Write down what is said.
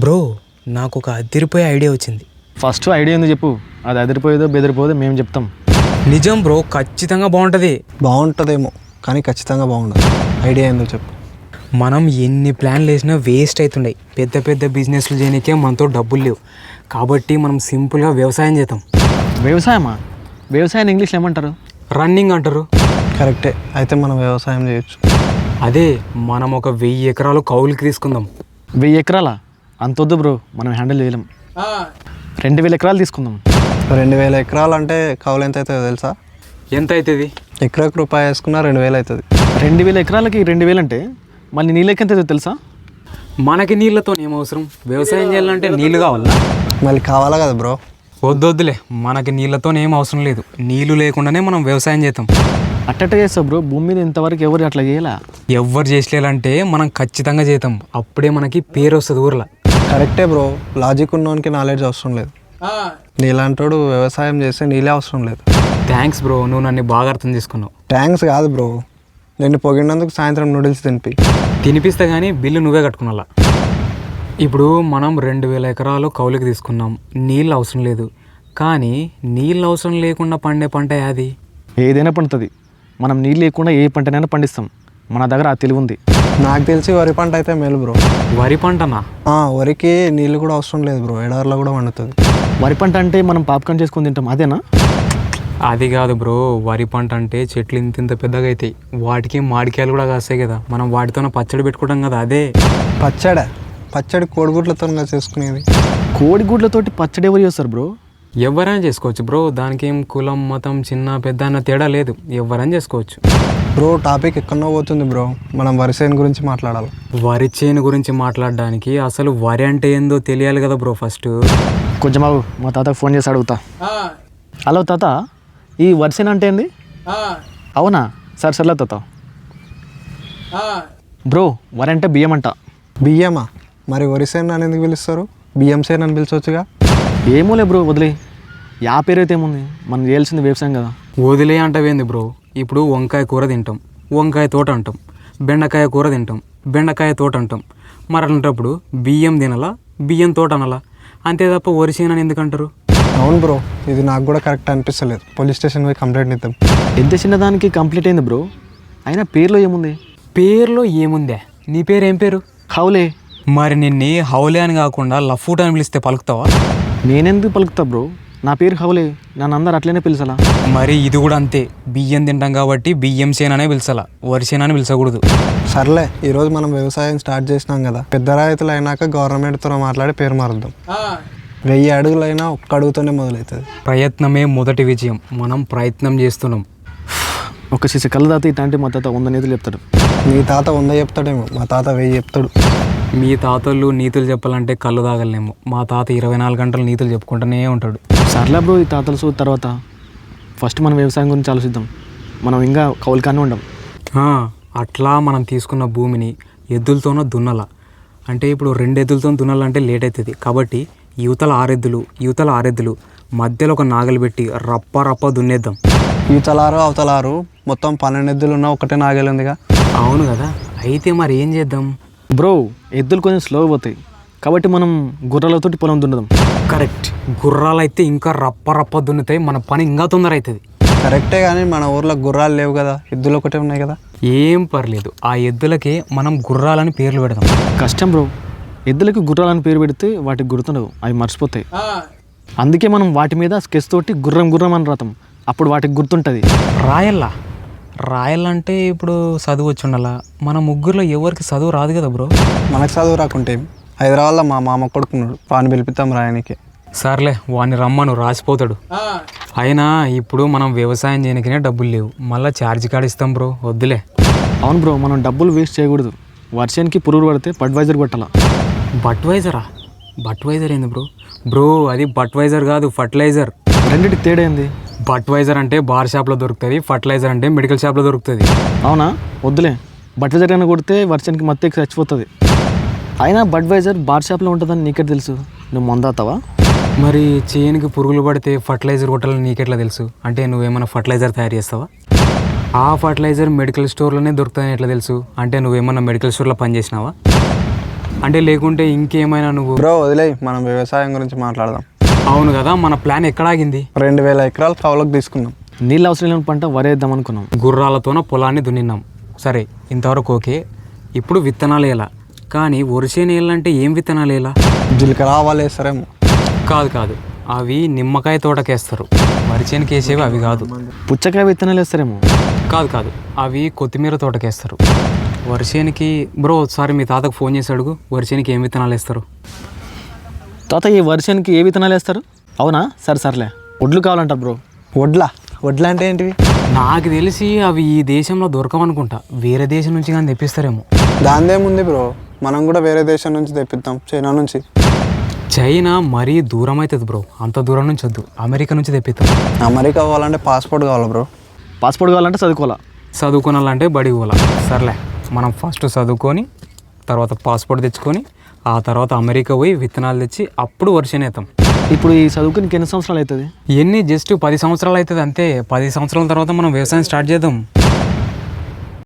Bro నాకు ఒక అదిరిపోయే ఐడియా వచ్చింది. ఫస్ట్ ఐడియా ఏందో చెప్పు. అది అదిరిపోయేదో బెదిరిపోదో మేము చెప్తాం. నిజం బ్రో, ఖచ్చితంగా బాగుంటుంది. బాగుంటుందేమో కానీ ఖచ్చితంగా బాగుండదు. ఐడియా ఏందో చెప్పు. మనం ఎన్ని ప్లాన్లు వేసినా వేస్ట్ అవుతుండే. పెద్ద పెద్ద బిజినెస్లు చేయడానికే మనతో డబ్బులు లేవు, కాబట్టి మనం సింపుల్గా వ్యవసాయం చేద్దాం. వ్యవసాయమా? వ్యవసాయాన్ని ఇంగ్లీష్లో ఏమంటారు? రన్నింగ్ అంటారు. కరెక్టే, అయితే మనం వ్యవసాయం చేయొచ్చు. అదే మనం ఒక 1000 ఎకరాలు కౌలుకి తీసుకుందాం. 1000 ఎకరాలా? అంతొద్దు బ్రో, మనం హ్యాండిల్ చేయలేం. 2000 ఎకరాలు తీసుకుందాం. 2000 ఎకరాలు అంటే కౌలు ఎంత అవుతుందో తెలుసా? ఎంత అవుతుంది? ఎకరాకు రూపాయి వేసుకున్నా 2000 అవుతుంది. 2000 ఎకరాలకి 2000 అంటే మళ్ళీ నీళ్ళకి ఎంత అవుతుందో తెలుసా? మనకి నీళ్ళతో ఏం అవసరం? వ్యవసాయం చేయాలంటే నీళ్ళు కావాలా? మళ్ళీ కావాలా కదా బ్రో. వద్దొద్దులే, మనకి నీళ్ళతో ఏం అవసరం లేదు. నీళ్ళు లేకుండానే మనం వ్యవసాయం చేద్దాం. అట్టట్ట చేస్తావు బ్రో, భూమి మీద ఇంతవరకు ఎవరు అట్లా చేయాలా? ఎవ్వరు చేసలేదంటే మనం ఖచ్చితంగా చేద్దాం. అప్పుడే మనకి పేరు వస్తుంది ఊర్లో. కరెక్టే బ్రో, లాజిక్ ఉన్నోనికి నాలెడ్జ్ అవసరం లేదు. నీలాంటోడు వ్యవసాయం చేస్తే నీళ్ళే అవసరం లేదు. థ్యాంక్స్ బ్రో, నువ్వు నన్ను బాగా అర్థం చేసుకున్నావు. థ్యాంక్స్ కాదు బ్రో, నేను పొగిడినందుకు సాయంత్రం నూడిల్స్ తినిపిస్తే కానీ బిల్లు నువ్వే కట్టుకున్నా. ఇప్పుడు మనం 2000 ఎకరాలు కౌలుకి తీసుకున్నాం. నీళ్ళు అవసరం లేదు, కానీ నీళ్ళు అవసరం లేకుండా పండే పంట అది ఏదైనా పండుతుంది. మనం నీళ్ళు లేకుండా ఏ పంటనైనా పండిస్తాం. మన దగ్గర ఆ తెలివి ఉంది. నాకు తెలిసి వరి పంట అయితే మేలు బ్రో. వరి పంటనా? వరికి నీళ్ళు కూడా అవసరం లేదు బ్రో, ఎడారిలో కూడా పండుతుంది. వరి పంట అంటే మనం పాప్కార్న్ చేసుకొని తింటాం, అదేనా? అది కాదు బ్రో, వరి పంట అంటే చెట్లు ఇంత పెద్దగా అవుతాయి, వాటికి మామిడికాయలు కూడా కాస్తాయి కదా, మనం వాటితోనే పచ్చడి పెట్టుకుంటాం కదా. అదే పచ్చడి కోడిగుడ్లతో చేసుకునేది. కోడిగుడ్లతోటి పచ్చడి ఎవరు చేస్తారు బ్రో? ఎవరైనా చేసుకోవచ్చు బ్రో, దానికి ఏం కులం మతం చిన్న పెద్ద అన్న తేడా లేదు, ఎవరైనా చేసుకోవచ్చు. బ్రో టాపిక్ ఎక్కడో పోతుంది బ్రో, మనం వరి చేను గురించి మాట్లాడాలి. వరి చేను గురించి మాట్లాడడానికి అసలు వరి అంటే ఏందో తెలియాలి కదా బ్రో. ఫస్ట్ కొంచెం బాబు, మా తాతకు ఫోన్ చేసి అడుగుతా. హలో తాత, ఈ వరి చేను అంటే ఏంది? అవునా, సర్లే తాత. బ్రో, వరి అంటే బియ్యం అంట. బియ్యమా? మరి వరి చేను అని ఎందుకు పిలుస్తారు? బియ్యం చేను అని పిలిచవచ్చుగా. ఏమోలే బ్రో, వదిలే. యా పేరు అయితే ఏముంది, మనం చేయాల్సింది వ్యవసాయం కదా. వదిలే అంటవేంది బ్రో? ఇప్పుడు వంకాయ కూర తింటాం, వంకాయ తోట అంటాం. బెండకాయ కూర తింటాం, బెండకాయ తోట అంటాం. మరి అలాంటప్పుడు బియ్యం తినాలా, బియ్యం తోట అనాలా, అంతే తప్ప వరి చేను అని ఎందుకు అంటారు? అవును బ్రో, ఇది నాకు కూడా కరెక్ట్ అనిపిస్తలేదు. పోలీస్ స్టేషన్ పోయి కంప్లైంట్ ఇద్దాం. ఎంత చిన్నదానికి కంప్లీట్ అయింది బ్రో. అయినా పేరులో ఏముంది? పేరులో ఏముందే? నీ పేరు ఏం పేరు? హౌలే. మరి నిన్ని హౌలే అని కాకుండా లఫూట్ అని పిలిస్తే పలుకుతావా? నేనెందుకు పలుకుతా బ్రో, నా పేరు హౌలే, నన్ను అందరు అట్లనే పిలిచాలా? మరి ఇది కూడా అంతే, బియ్యం తింటాం కాబట్టి బియ్యం సేననే పిలిచాలా, వరి సేన అని పిలిచకూడదు. సర్లే, ఈరోజు మనం వ్యవసాయం స్టార్ట్ చేసినాం కదా, పెద్ద రైతులు అయినాక గవర్నమెంట్తో మాట్లాడి పేరు మారుద్దాం. 1000 అడుగులైనా ఒక్క అడుగుతోనే మొదలవుతుంది. ప్రయత్నమే మొదటి విజయం. మనం ప్రయత్నం చేస్తున్నాం. ఒక శిశు కళ్ళ తాత ఇట్లాంటి మా తాత 100 నీతులు చెప్తాడు. మీ తాత 100 చెప్తాడేమో, మా తాత 1000 చెప్తాడు. మీ తాతలు నీతులు చెప్పాలంటే కళ్ళు తాగలేము, మా తాత 24 గంటలు నీతులు చెప్పుకుంటూనే ఉంటాడు. సర్లే బ్రో, ఈ తాతలు సో తర్వాత ఫస్ట్ మనం వ్యవసాయం గురించి ఆలోచిద్దాం. మనం ఇంకా కౌలుకానే ఉండం. అట్లా మనం తీసుకున్న భూమిని ఎద్దులతోనో దున్నల. అంటే ఇప్పుడు 2 ఎద్దులతో దున్నాలంటే లేట్ అవుతుంది, కాబట్టి యువతల 6 ఎద్దులు, యువతల 6 ఎద్దులు మధ్యలో ఒక నాగలి పెట్టి రప్ప దున్నేద్దాం. ఈతలారు అవతలారు మొత్తం 12 ఎద్దులు ఉన్న ఒకటే నాగేలుందిగా. అవును కదా, అయితే మరి ఏం చేద్దాం బ్రో? ఎద్దులు కొంచెం స్లో పోతాయి, కాబట్టి మనం గుర్రాలతోటి పొలం దున్నదాం. కరెక్ట్, గుర్రాలు అయితే ఇంకా రప్ప దున్నుతాయి, మన పని ఇంకా తొందర అవుతుంది. కరెక్టే, కానీ మన ఊర్లో గుర్రాలు లేవు కదా, ఎద్దులు ఒకటే ఉన్నాయి కదా. ఏం పర్లేదు, ఆ ఎద్దులకే మనం గుర్రాలని పేర్లు పెడదాం. కష్టం బ్రో, ఎద్దులకి గుర్రాలని పేరు పెడితే వాటికి గుర్తుండవు, అవి మర్చిపోతాయి. అందుకే మనం వాటి మీద స్కెచ్ తోటి గుర్రం అని రాతాం, అప్పుడు వాటికి గుర్తుంటుంది. రాయాలంటే ఇప్పుడు చదువు వచ్చి ఉండాలా. మన ముగ్గురులో ఎవరికి చదువు రాదు కదా బ్రో. మనకు చదువు రాకుంటే హైదరాబాద్లో మా మామ కొడుకున్నాడు, వాడిని పిలిపిస్తాం రాయనికి. సర్లే, వాడిని రమ్మను, రాసిపోతాడు. అయినా ఇప్పుడు మనం వ్యవసాయం చేయడానికినే డబ్బులు లేవు, మళ్ళీ ఛార్జ్ కార్డు ఇస్తాం బ్రో, వద్దులే. అవును బ్రో, మనం డబ్బులు వేస్ట్ చేయకూడదు. వర్షానికి పురుగు పడితే బడ్వైజర్ కొట్టాలా. బట్వైజర్ ఏంది బ్రో? అది బట్వైజర్ కాదు, ఫర్టిలైజర్. రెండింటికి తేడా ఏంది? బట్వైజర్ అంటే బార్ షాప్లో దొరుకుతుంది, ఫర్టిలైజర్ అంటే మెడికల్ షాప్లో దొరుకుతుంది. అవునా? వద్దులే, బడ్వైజర్ అయినా కొడితే వర్షానికి మత్తెక్కి చచ్చిపోతుంది. అయినా బడ్వైజర్ బార్ షాప్లో ఉంటుందని నీకే తెలుసు, నువ్వు మందాతావా? మరి చేనుకి పురుగులు పడితే ఫర్టిలైజర్ కొట్టాలని నీకెట్లా తెలుసు? అంటే నువ్వేమైనా ఫర్టిలైజర్ తయారు చేస్తావా? ఆ ఫర్టిలైజర్ మెడికల్ స్టోర్లోనే దొరుకుతుందని ఎట్లా తెలుసు? అంటే నువ్వేమన్నా మెడికల్ స్టోర్లో పనిచేసినావా? అంటే లేకుంటే ఇంకేమైనా నువ్వు బ్రో వదిలేయి, మనం వ్యవసాయం గురించి మాట్లాడదాం. అవును కదా, మన ప్లాన్ ఎక్కడాగింది? 2000 ఎకరాలు కౌలుకు తీసుకున్నాం. నీళ్ళు అవసరం లేని పంట వరేద్దాం అనుకున్నాం. గుర్రాలతోన పొలాన్ని దున్నినాం. సరే, ఇంతవరకు ఓకే. ఇప్పుడు విత్తనాలు ఎలా? కానీ వరిసేను వేయాలంటే ఏం విత్తనాలు ఎలా? జీలకర్ర ఆవాలు వేస్తారేమో. కాదు కాదు, అవి నిమ్మకాయ తోటకేస్తారు. వరిచేనుకి వేసేవి అవి కాదు. పుచ్చకాయ విత్తనాలు వేస్తారేమో. కాదు కాదు, అవి కొత్తిమీర తోటకేస్తారు. వరిసేనికి బ్రో ఒకసారి మీ తాతకు ఫోన్ చేసి అడుగు, వరిసేనికి ఏం విత్తనాలు వేస్తారు. తాత ఈ వర్షానికి ఏ విత్తనాలు వేస్తారు? అవునా, సర్లే. వడ్లు కావాలంటారు బ్రో. వడ్ల అంటే ఏంటివి? నాకు తెలిసి అవి ఈ దేశంలో దొరకవనుకుంటా, వేరే దేశం నుంచి కానీ తెప్పిస్తారేమో. దాందేముంది బ్రో, మనం కూడా వేరే దేశం నుంచి తెప్పిద్దాం, చైనా నుంచి. చైనా మరీ దూరం అవుతుంది బ్రో, అంత దూరం నుంచి వద్దు, అమెరికా నుంచి తెప్పిస్తాం. అమెరికా పోవాలంటే పాస్పోర్ట్ కావాలి బ్రో. పాస్పోర్ట్ కావాలంటే చదువుకోవాలా? చదువుకోవాలంటే బడికి పోవాలా. సర్లే, మనం ఫస్ట్ చదువుకొని తర్వాత పాస్పోర్ట్ తెచ్చుకొని ఆ తర్వాత అమెరికా పోయి విత్తనాలు తెచ్చి అప్పుడు వర్షనేద్దాం. ఇప్పుడు ఈ చదువుకుని ఎన్ని సంవత్సరాలు అవుతుంది? ఎన్ని జస్ట్ 10 సంవత్సరాలు అవుతుంది అంతే. 10 సంవత్సరాల తర్వాత మనం వ్యవసాయం స్టార్ట్ చేద్దాం.